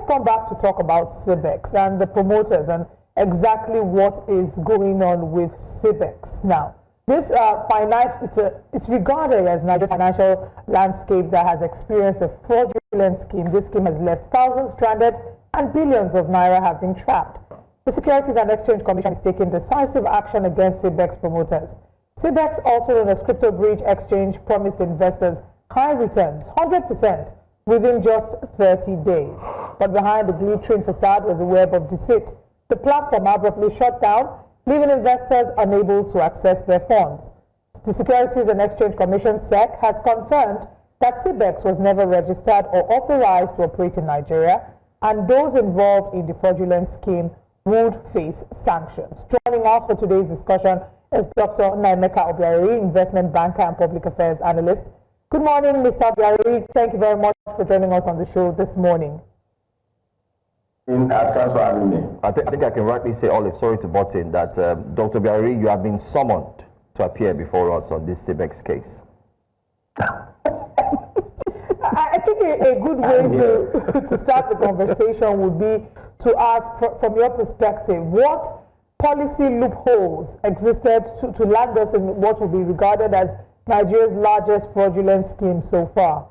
come back to talk about CBEX and the promoters and exactly what is going on with CBEX now. This it's regarded as Nigeria's financial landscape that has experienced a fraudulent scheme. This scheme has left thousands stranded and billions of naira have been trapped. The Securities and Exchange Commission is taking decisive action against CBEX promoters. CBEX, also known as Crypto Bridge Exchange, promised investors high returns, 100%, within just 30 days. But behind the glittering facade was a web of deceit. The platform abruptly shut down, leaving investors unable to access their funds. The Securities and Exchange Commission, SEC, has confirmed that CBEX was never registered or authorized to operate in Nigeria, and those involved in the fraudulent scheme would face sanctions. Joining us for today's discussion is Dr. Nnaemeka Obierari, investment banker and public affairs analyst. Good morning, Mr. Obierari. Thank you very much for joining us on the show this morning. Thanks for having me. I think I can rightly say, Olive, sorry to butt in, that Dr. Obierari, you have been summoned to appear before us on this CBEX case. I think a good way to start the conversation would be to ask, from your perspective, what policy loopholes existed to land us in what would be regarded as Nigeria's largest fraudulent scheme so far?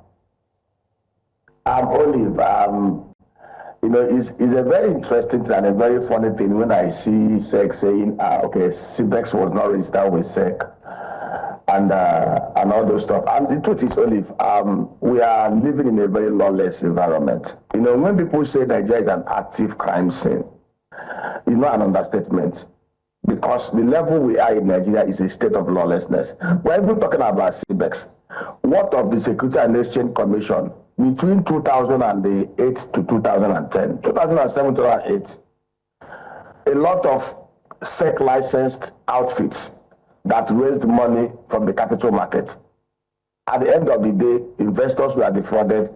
Olive, you know, it's a very interesting and a very funny thing when I see SEC saying, okay, CBEX was not registered with SEC and all those stuff. And the truth is, Olive, we are living in a very lawless environment. You know, when people say Nigeria is an active crime scene, it's not an understatement, because the level we are in Nigeria is a state of lawlessness. We're even talking about CBEX. What of the Securities and Exchange Commission between 2008 to 2010, 2007 to 2008, a lot of SEC licensed outfits that raised money from the capital market. At the end of the day, investors were defrauded,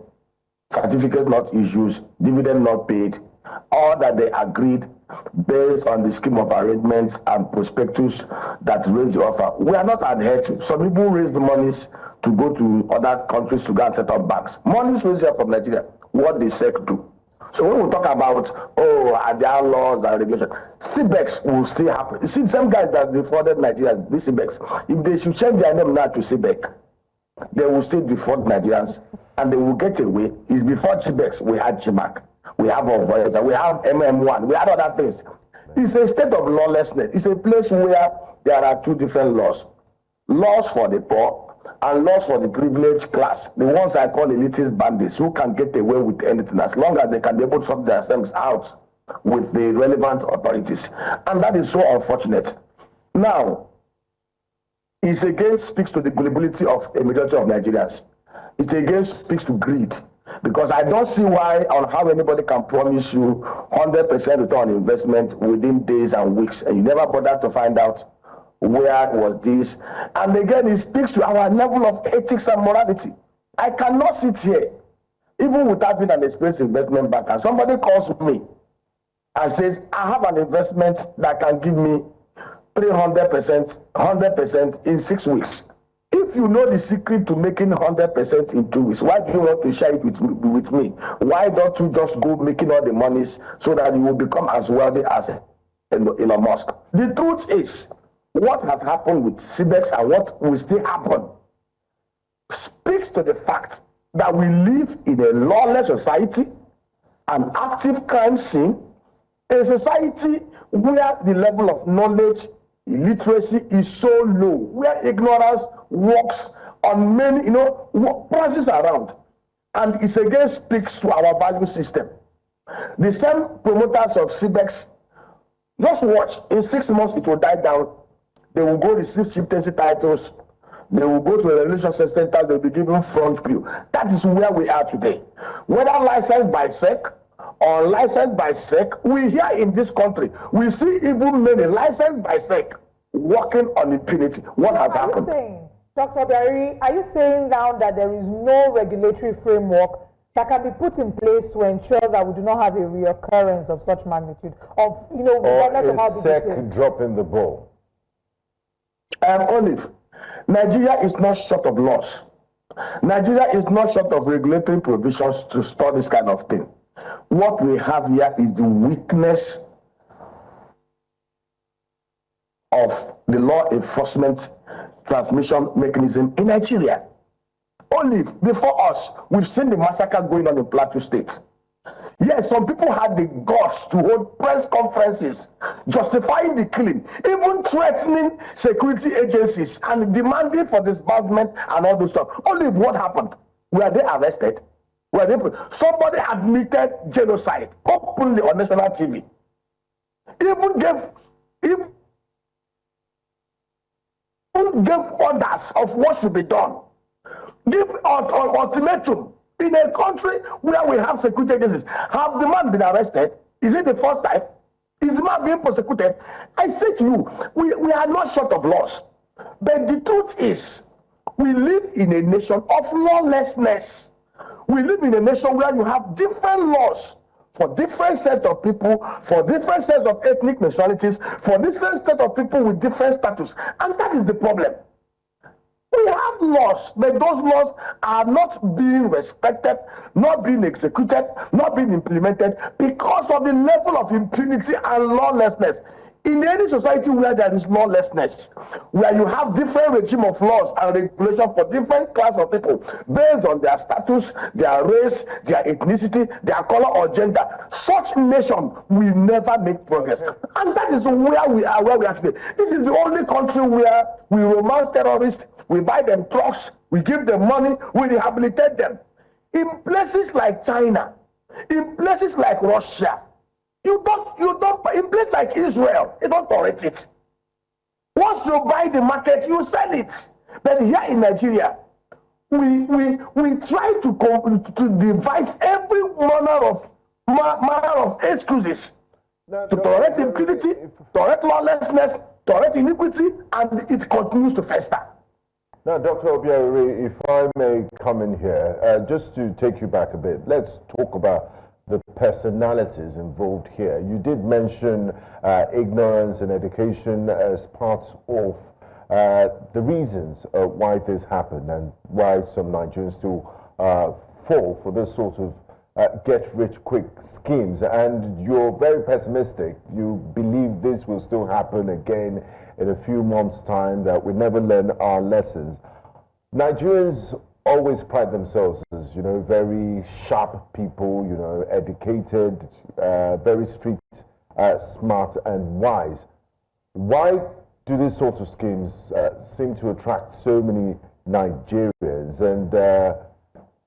certificate not issued, dividend not paid, all that they agreed based on the scheme of arrangements and prospectus that raised the offer. We are not adhered to. Some people raised the monies to go to other countries to go and set up banks. Monies raised here from Nigeria, what the SEC do. So when we talk about, are there laws and regulations, CBEX will still happen. You see, some guys that defrauded Nigerians, this CBEX, if they should change their name now to CBEX, they will still defraud Nigerians and they will get away. It's before CBEX, we had CHIMAC, we have authorised, we have MM1, we had other things. It's a state of lawlessness. It's a place where there are two different laws. Laws for the poor and laws for the privileged class, the ones I call elitist bandits, who can get away with anything as long as they can be able to sort themselves out with the relevant authorities. And that is so unfortunate. Now, it again speaks to the gullibility of a majority of Nigerians. It again speaks to greed, because I don't see why on how anybody can promise you 100% return on investment within days and weeks, and you never bother to find out where was this. And again, it speaks to our level of ethics and morality. I cannot sit here, even without being an experienced investment banker, and somebody calls me and says, I have an investment that can give me 300%, 100% in 6 weeks. If you know the secret to making 100% in 2 weeks, why do you want to share it with me? Why don't you just go making all the monies so that you will become as wealthy as Elon Musk? The truth is, what has happened with CBEX and what will still happen speaks to the fact that we live in a lawless society, an active crime scene, a society where the level of knowledge, illiteracy is so low, where ignorance works on many, prices around. And it again speaks to our value system. The same promoters of CBEX, just watch, in 6 months it will die down. They will go receive chieftaincy titles. They will go to a relationship center. They'll be given front view. That is where we are today. Whether licensed by SEC or licensed by SEC, we here in this country, we see even many licensed by SEC working on impunity. What has happened? Dr. Obierari, are you saying now that there is no regulatory framework that can be put in place to ensure that we do not have a reoccurrence of such magnitude, of, regardless of how big it is? SEC dropping the ball. Olive, Nigeria is not short of laws. Nigeria is not short of regulatory provisions to stop this kind of thing. What we have here is the weakness of the law enforcement transmission mechanism in Nigeria. Only before us, we've seen the massacre going on in Plateau State. Yes, some people had the guts to hold press conferences justifying the killing, even threatening security agencies and demanding for disbandment and all those stuff. Only what happened? Were they arrested? Were they? Somebody admitted genocide openly on national TV. Even gave orders of what should be done. Give ultimatum in a country where we have security agencies. Have the man been arrested? Is it the first time? Is the man being prosecuted? I say to you, we are not short of laws. But the truth is, we live in a nation of lawlessness. We live in a nation where you have different laws for different set of people, for different sets of ethnic nationalities, for different set of people with different status. And that is the problem. We have laws, but those laws are not being respected, not being executed, not being implemented because of the level of impunity and lawlessness. In any society where there is lawlessness, where you have different regime of laws and regulations for different class of people based on their status, their race, their ethnicity, their color or gender, such nation will never make progress. And that is where we are today. This is the only country where we romance terrorists, we buy them trucks, we give them money, we rehabilitate them. In places like China, in places like Russia, you don't, in places like Israel, you don't tolerate it. Once you buy the market, you sell it. But here in Nigeria, we try to devise every manner of excuses to tolerate impunity, tolerate lawlessness, tolerate iniquity, and it continues to fester. Now, Dr. Obierari, if I may come in here, just to take you back a bit, let's talk about the personalities involved here. You did mention ignorance and education as part of the reasons why this happened and why some Nigerians still fall for this sort of get-rich-quick schemes. And you're very pessimistic. You believe this will still happen again in a few months' time, that we never learn our lessons. Nigerians always pride themselves as, you know, very sharp people, you know, educated, very street smart and wise. Why do these sorts of schemes seem to attract so many Nigerians? And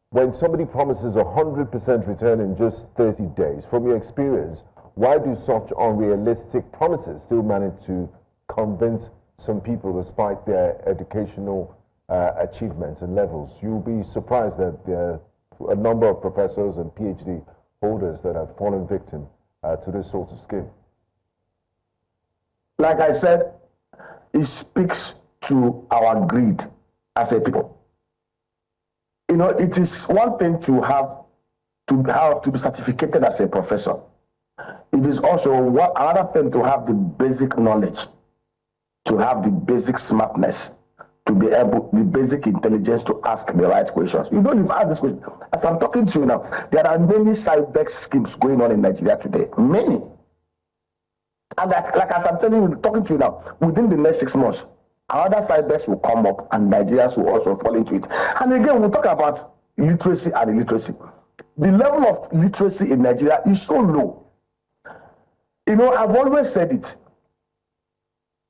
when somebody promises 100% return in just 30 days, from your experience, why do such unrealistic promises still manage to convince some people despite their educational achievements and levels? You'll be surprised that there are a number of professors and PhD holders that have fallen victim to this sort of scheme. Like I said, it speaks to our greed as a people. You know, it is one thing to be certificated as a professor. It is also another thing to have the basic knowledge, to have the basic smartness, to be able, the basic intelligence to ask the right questions. You don't even ask this question. As I'm talking to you now, there are many CBEX schemes going on in Nigeria today. Many. And like as I'm telling you, talking to you now, within the next 6 months, other CBEX will come up and Nigerians will also fall into it. And again, we'll talk about literacy and illiteracy. The level of literacy in Nigeria is so low. You know, I've always said it.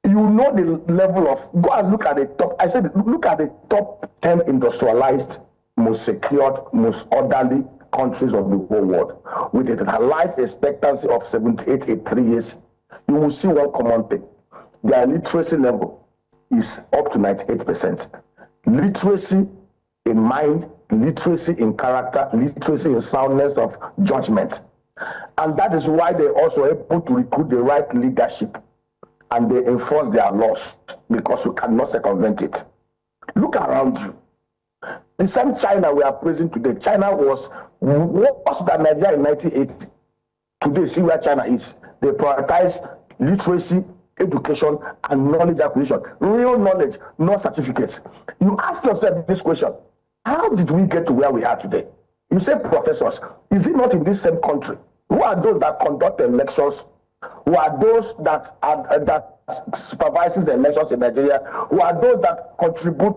You know the level of, go and look at the top, I said, look at the top 10 industrialized, most secured, most orderly countries of the whole world. With a life expectancy of 78, 83 years, you will see one common thing. Their literacy level is up to 98%. Literacy in mind, literacy in character, literacy in soundness of judgment. And that is why they're also able to recruit the right leadership and they enforce their laws because you cannot circumvent it. Look around you. The same China we are praising today, China was worse than Nigeria in 1980. Today, see where China is. They prioritize literacy, education, and knowledge acquisition. Real knowledge, not certificates. You ask yourself this question: how did we get to where we are today? You say professors. Is it not in this same country? Who are those that conduct elections? Who are those that supervises the elections in Nigeria? Who are those that contribute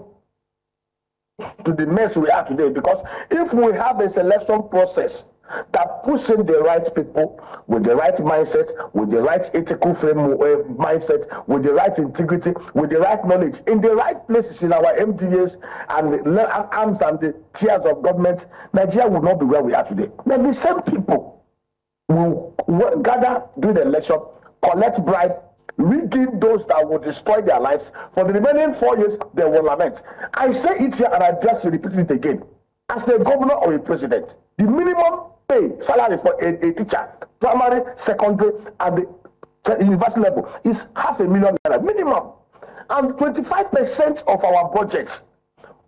to the mess we are today? Because if we have a selection process that puts in the right people with the right mindset, with the right ethical mindset, with the right integrity, with the right knowledge, in the right places in our MDAs and the arms and the tiers of government, Nigeria will not be where we are today. But the same people will gather during the election, collect bribe, rigging those that will destroy their lives. For the remaining 4 years, they will lament. I say it here and I just repeat it again. As a governor or a president, the minimum pay salary for a teacher, primary, secondary, and the university level is $500,000 minimum. And 25% of our budgets,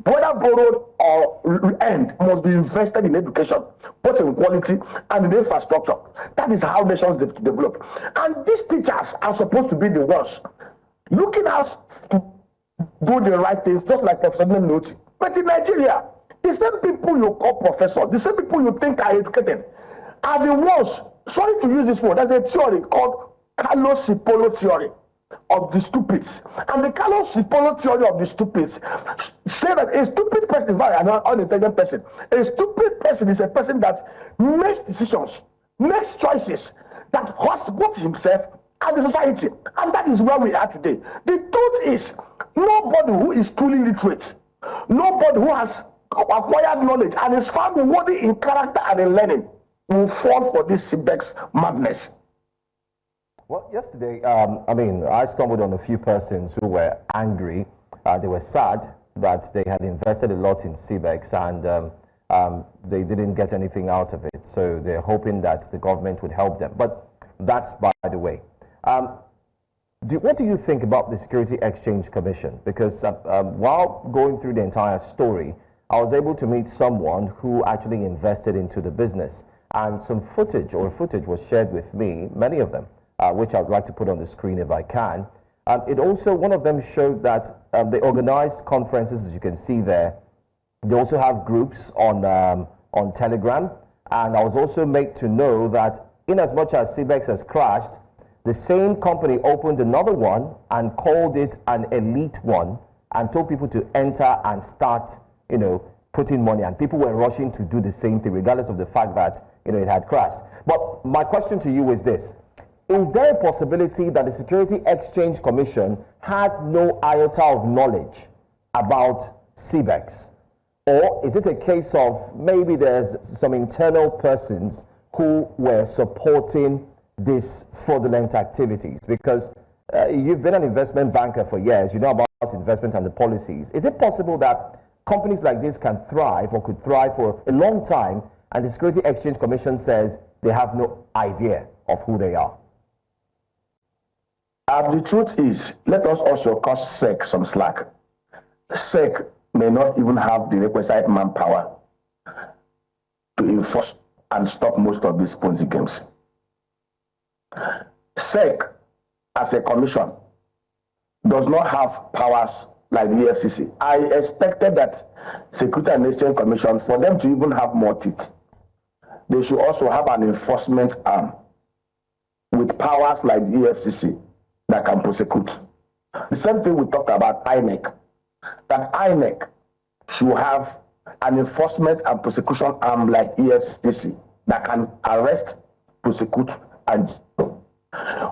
whether borrowed or earned, must be invested in education, both in quality and in infrastructure. That is how nations develop. And these teachers are supposed to be the ones looking out to do the right things, just like Professor Nnaemeka. But in Nigeria, the same people you call professors, the same people you think are educated, are the ones, sorry to use this word, there's a theory called Carlos Cipollo theory of the stupids. And the Carlos Cipollo theory of the stupids say that a stupid person is not an unintelligent person. A stupid person is a person that makes decisions, makes choices that hurts both himself and the society. And that is where we are today. The truth is, nobody who is truly literate, nobody who has acquired knowledge and is found worthy in character and in learning will fall for this CBEX madness. Well, yesterday, I stumbled on a few persons who were angry. They were sad that they had invested a lot in CBEX and they didn't get anything out of it. So they're hoping that the government would help them. But that's by the way. What do you think about the Securities and Exchange Commission? Because while going through the entire story, I was able to meet someone who actually invested into the business. And some footage was shared with me, many of them, which I'd like to put on the screen if I can. It also, one of them showed that they organized conferences, as you can see there. They also have groups on Telegram. And I was also made to know that in as much as CBEX has crashed, the same company opened another one and called it an elite one and told people to enter and start, putting money. And people were rushing to do the same thing, regardless of the fact that, it had crashed. But my question to you is this. Is there a possibility that the Securities and Exchange Commission had no iota of knowledge about CBEX? Or is it a case of maybe there's some internal persons who were supporting these fraudulent activities? Because you've been an investment banker for years, you know about investment and the policies. Is it possible that companies like this can thrive or could thrive for a long time and the Securities and Exchange Commission says they have no idea of who they are? The truth is, let us also cut SEC some slack. SEC may not even have the requisite manpower to enforce and stop most of these Ponzi games. SEC, as a commission, does not have powers like the FCC. I expected that Securities and Exchange Commission, for them to even have more teeth, they should also have an enforcement arm with powers like the FCC that can prosecute. The same thing we talked about INEC, that INEC should have an enforcement and prosecution arm like EFCC that can arrest, prosecute, and jail.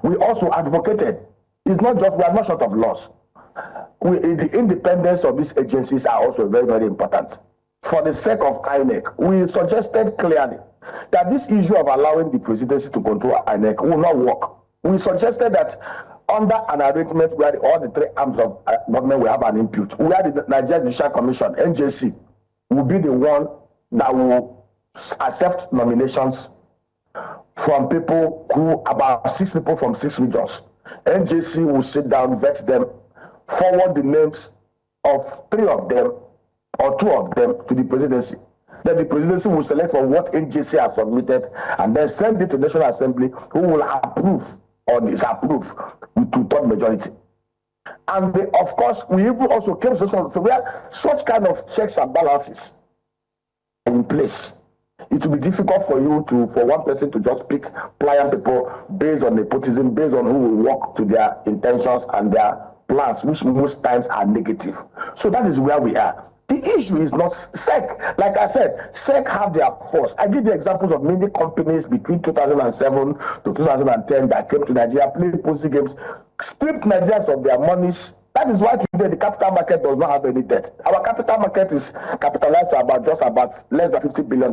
We also advocated, it's not just, we are not short of laws. The independence of these agencies are also very, very important. For the sake of INEC, we suggested clearly that this issue of allowing the presidency to control INEC will not work. We suggested that under an arrangement where all the three arms of government will have an input, where the Nigerian Judicial Commission, NJC, will be the one that will accept nominations from people about 6 people from 6 regions. NJC will sit down, vet them, forward the names of 3 of them or 2 of them to the presidency. Then the presidency will select from what NJC has submitted and then send it to the National Assembly, who will approve or disapprove with 2/3 majority. And of course, we even also came to some where such kind of checks and balances are in place. It will be difficult for one person to just pick pliant people based on nepotism, based on who will work to their intentions and their plans, which most times are negative. So that is where we are. The issue is not SEC. Like I said, SEC have their force. I give you examples of many companies between 2007 to 2010 that came to Nigeria, played Ponzi games, stripped Nigerians of their monies. That is why today the capital market does not have any debt. Our capital market is capitalized to just about less than $50 billion.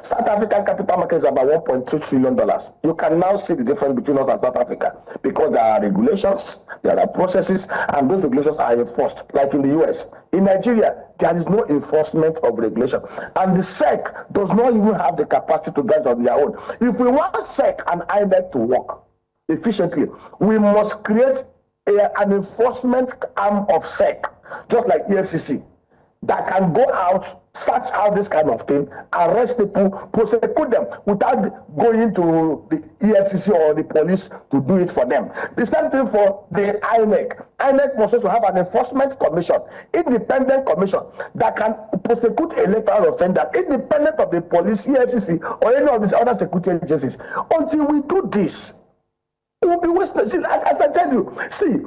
South African capital market is about $1.3 trillion. You can now see the difference between us and South Africa because there are regulations, there are processes, and those regulations are enforced, like in the US. In Nigeria, there is no enforcement of regulation. And the SEC does not even have the capacity to do it on their own. If we want SEC and INEC to work efficiently, we must create an enforcement arm of SEC, just like EFCC, that can go out, search out this kind of thing, arrest people, prosecute them without going to the EFCC or the police to do it for them. The same thing for the INEC. INEC must also have an enforcement commission, independent commission, that can prosecute electoral offenders, independent of the police, EFCC, or any of these other security agencies. Until we do this, it will be wasted. See, as I tell you, see,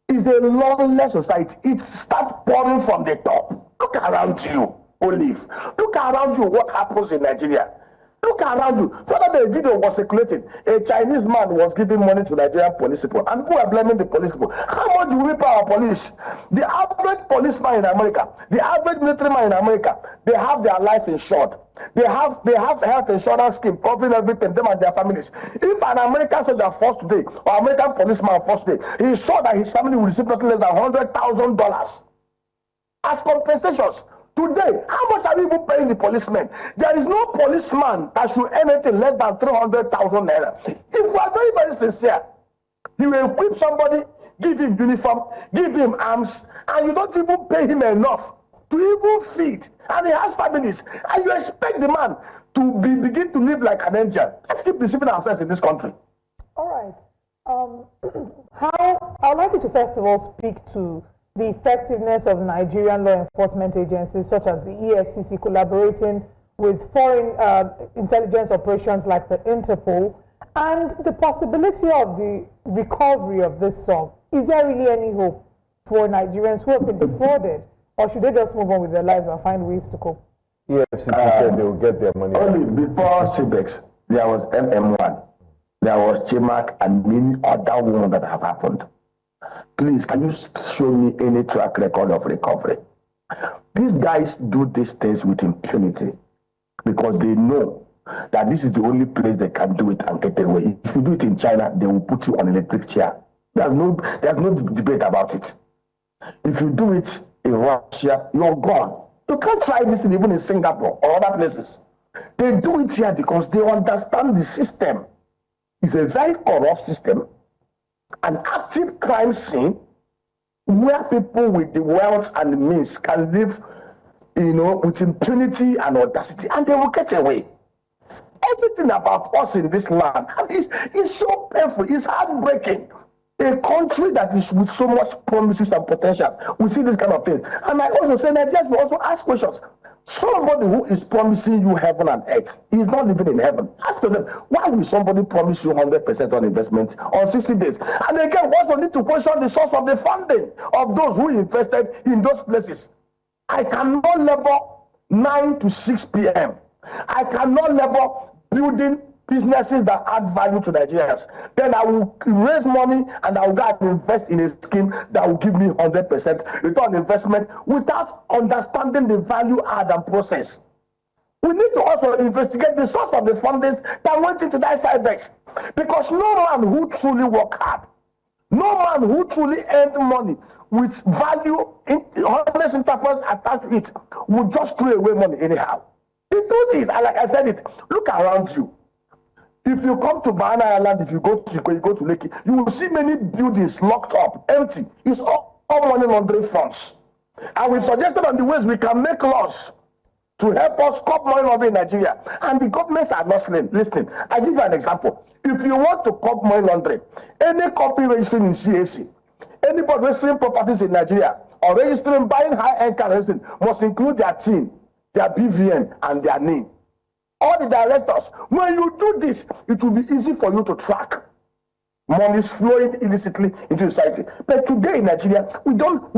it's a lawless society. It starts pouring from the top. Look around you, Olive. Look around you, what happens in Nigeria. Look around you. The other day, video was circulating. A Chinese man was giving money to Nigerian police people, and people are blaming the police people. How much do we pay our police? The average policeman in America, the average military man in America, they have their life insured. They have health insurance scheme covering everything, them and their families. If an American soldier falls today, or American policeman falls today, he is sure that his family will receive nothing less than $100,000 as compensations. Today, how much are we even paying the policemen? There is no policeman that should earn anything less than 300,000 naira. If we are very, very sincere, you will equip somebody, give him uniform, give him arms, and you don't even pay him enough to even feed. And he has families, and you expect the man to begin to live like an angel. Let's keep deceiving ourselves in this country. All right. I would like you to first of all speak to the effectiveness of Nigerian law enforcement agencies such as the EFCC collaborating with foreign intelligence operations like the Interpol, and the possibility of the recovery of this sum. Is there really any hope for Nigerians who have been defrauded, or should they just move on with their lives and find ways to cope? EFCC said they will get their money. Only before CBEX, there was MM1, there was CHIMAC, and many other ones that have happened. Please, can you show me any track record of recovery? These guys do these things with impunity because they know that this is the only place they can do it and get away. If you do it in China, they will put you on an electric chair. There's no debate about it. If you do it in Russia, you're gone. You can't try this even in Singapore or other places. They do it here because they understand the system. It's a very corrupt system, an active crime scene where people with the wealth and the means can live, with impunity and audacity, and they will get away. Everything about us in this land is so painful, it's heartbreaking. A country that is with so much promises and potential, we see this kind of things. And I also say Nigerians will also ask questions. Somebody who is promising you heaven and earth is not living in heaven. Ask them, why will somebody promise you 100% on investment on 60 days? And again, we also need to question the source of the funding of those who invested in those places. I cannot labor 9 to 6 p.m. I cannot labor building businesses that add value to Nigerians. Then I will raise money and I will go and invest in a scheme that will give me 100% return on investment without understanding the value add and process. We need to also investigate the source of the fundings that went into that CBEX, because no man who truly worked hard, no man who truly earned money with value, honest enterprise attached to it, will just throw away money anyhow. The truth is, and like I said it, look around you. If you come to Banana Island, if you go to Lekki, you will see many buildings locked up, empty. It's all money laundering funds. And we've suggested on the ways we can make laws to help us stop money laundering in Nigeria. And the governments are not listening. I give you an example. If you want to stop money laundering, any company registering in CAC, anybody registering properties in Nigeria, or registering buying high-end car registering must include their TIN, their BVN, and their name. all the directors. When you do this, it will be easy for you to track money flowing illicitly into society. But today in Nigeria, we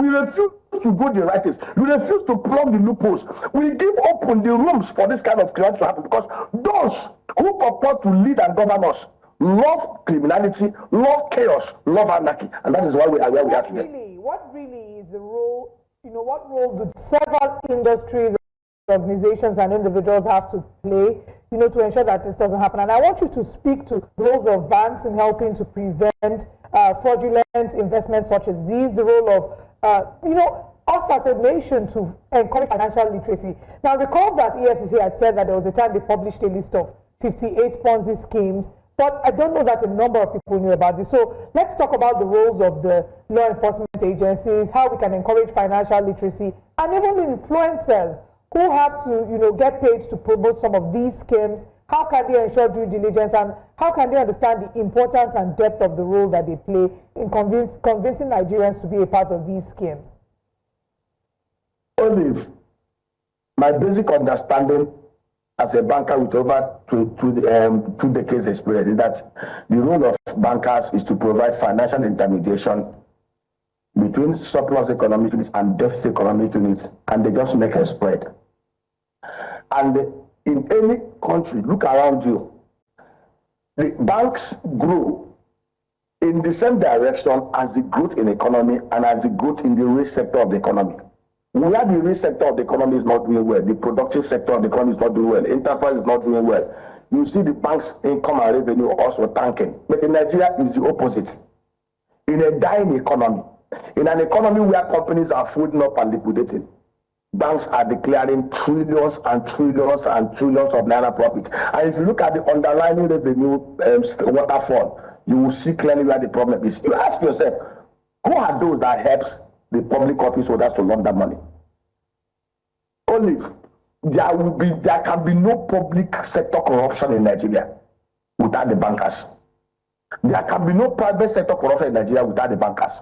refuse to go the right ways. We refuse to plug the loopholes. We give open the rooms for this kind of crime to happen because those who purport to lead and govern us love criminality, love chaos, love anarchy, and that is why we are where we are today. What really is the role? What role do several industries, organizations, and individuals have to play, to ensure that this doesn't happen? And I want you to speak to the roles of banks in helping to prevent fraudulent investments such as these, the role of, us as a nation to encourage financial literacy. Now, recall that EFCC had said that there was a time they published a list of 58 Ponzi schemes, but I don't know that a number of people knew about this. So let's talk about the roles of the law enforcement agencies, how we can encourage financial literacy, and even influencers who have to, get paid to promote some of these schemes. How can they ensure due diligence, and how can they understand the importance and depth of the role that they play in convincing Nigerians to be a part of these schemes? Olive, my basic understanding as a banker with over two decades experience is that the role of bankers is to provide financial intermediation between surplus economic units and deficit economic units, and they just make a spread. And in any country, look around you, the banks grow in the same direction as the growth in the economy and as the growth in the real sector of the economy. Where the real sector of the economy is not doing well, the productive sector of the economy is not doing well, enterprise is not doing well, you see the bank's income and revenue also tanking. But in Nigeria, it's the opposite. In a dying economy, in an economy where companies are folding up and liquidating, banks are declaring trillions and trillions and trillions of naira profit. And if you look at the underlying revenue waterfall, you will see clearly where the problem is. You ask yourself, who are those that helps the public office holders to launder money? Olive, there can be no public sector corruption in Nigeria without the bankers. There can be no private sector corruption in Nigeria without the bankers.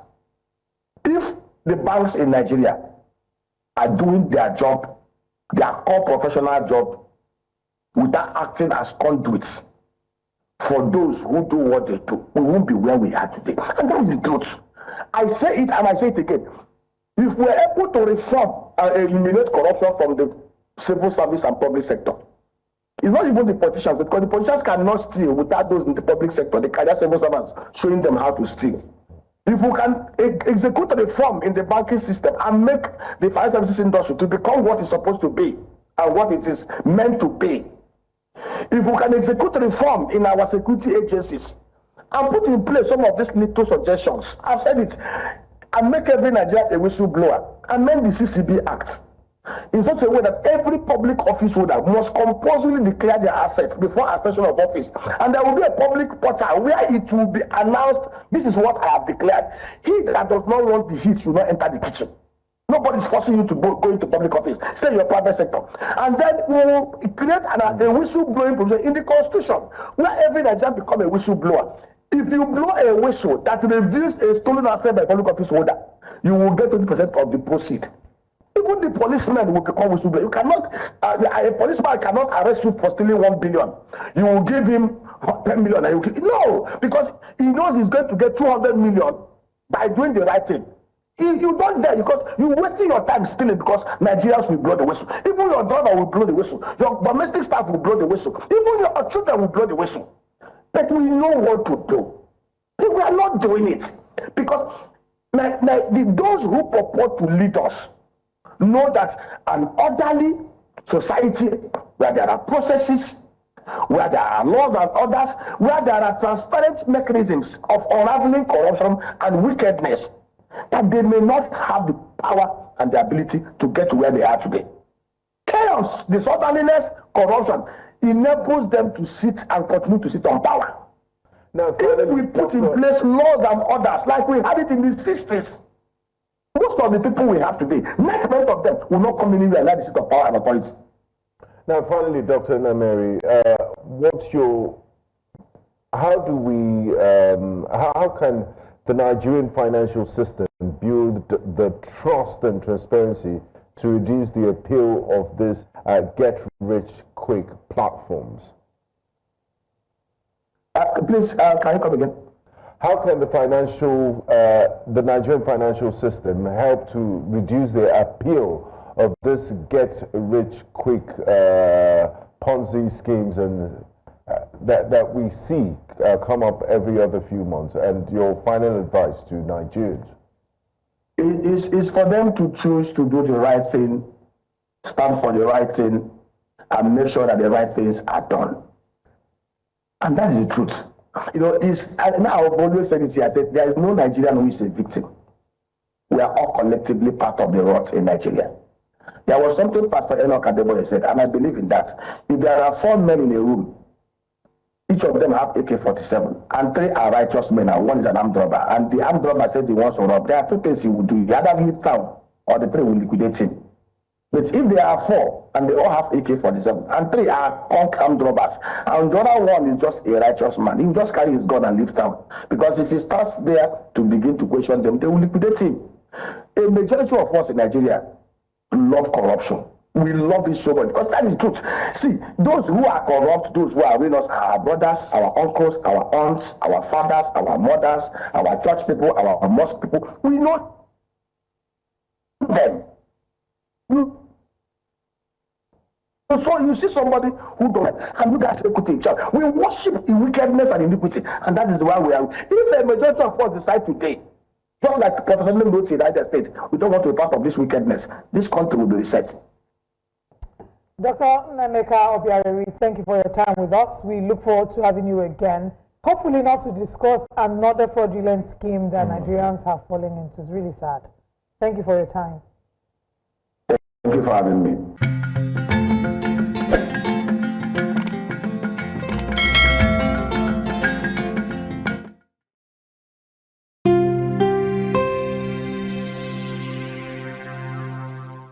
If the banks in Nigeria are doing their job, their core professional job, without acting as conduits for those who do what they do, we won't be where we are today. And that is the truth. I say it and I say it again. If we're able to reform and eliminate corruption from the civil service and public sector, it's not even the politicians, because the politicians cannot steal without those in the public sector, the career civil servants, showing them how to steal. If we can execute reform in the banking system and make the financial services industry to become what it's supposed to be and what it is meant to be, if we can execute reform in our security agencies and put in place some of these little suggestions, I've said it, and make every Nigerian a whistleblower, amend the CCB Act in such a way that every public office holder must compulsorily declare their assets before accession of office. And there will be a public portal where it will be announced, this is what I have declared. He that does not want the heat should not enter the kitchen. Nobody's forcing you to go into public office. Stay in your private sector. And then we will create a whistleblowing provision in the Constitution where every Nigerian become a whistleblower. If you blow a whistle that reveals a stolen asset by a public office holder, you will get 20% of the proceed. Even the policeman will become whistleblower. You cannot, a policeman cannot arrest you for stealing 1 billion. You will give him 10 million. And no, because he knows he's going to get 200 million by doing the right thing. You don't dare, because you're wasting your time stealing, because Nigerians will blow the whistle. Even your driver will blow the whistle. Your domestic staff will blow the whistle. Even your children will blow the whistle. But we know what to do. But we are not doing it. Because those who purport to lead us know that an orderly society where there are processes, where there are laws and orders, where there are transparent mechanisms of unraveling corruption and wickedness, that they may not have the power and the ability to get to where they are today. Chaos, disorderliness, corruption enables them to sit and continue to sit on power. Now, if we put in place laws and orders like we had it in the 60s, most of the people we have today, 90% of them will not come anywhere like the seat of power and authority. Now, finally, Dr. Nnaemeka, how can the Nigerian financial system build the trust and transparency to reduce the appeal of these get-rich-quick platforms? Please, can you come again? How can the Nigerian financial system help to reduce the appeal of this get-rich-quick Ponzi schemes and that we see come up every other few months? And your final advice to Nigerians? It is for them to choose to do the right thing, stand for the right thing, and make sure that the right things are done. And that is the truth. You know, now I've always said it here, I said there is no Nigerian who is a victim. We are all collectively part of the rot in Nigeria. There was something Pastor Nnaemeka Obierari said, and I believe in that. If there are 4 men in a room, each of them have AK-47, and 3 are righteous men, and 1 is an armed robber. And the armed robber said he wants to rob. There are 2 things he will do. He either leave town, or the 3 will liquidate him. But if there are 4, and they all have AK-47, and 3 are armed robbers, and the other 1 is just a righteous man, he will just carry his gun and leave town. Because if he starts there to begin to question them, they will liquidate him. A majority of us in Nigeria love corruption. We love it so much because that is truth. See, those who are corrupt, those who are with us, are our brothers, our uncles, our aunts, our fathers, our mothers, our church people, our mosque people. We know them. So you see somebody who don't, and look at equity in church. We worship in wickedness and iniquity, and that is why we are. If a majority of us decide today, just like Professor Nnaemeka wrote in the United States, we don't want to be part of this wickedness, this country will be reset. Dr. Nnaemeka Obierari, thank you for your time with us. We look forward to having you again. Hopefully not to discuss another fraudulent scheme that Nigerians have fallen into. It's really sad. Thank you for your time. Thank you for having me.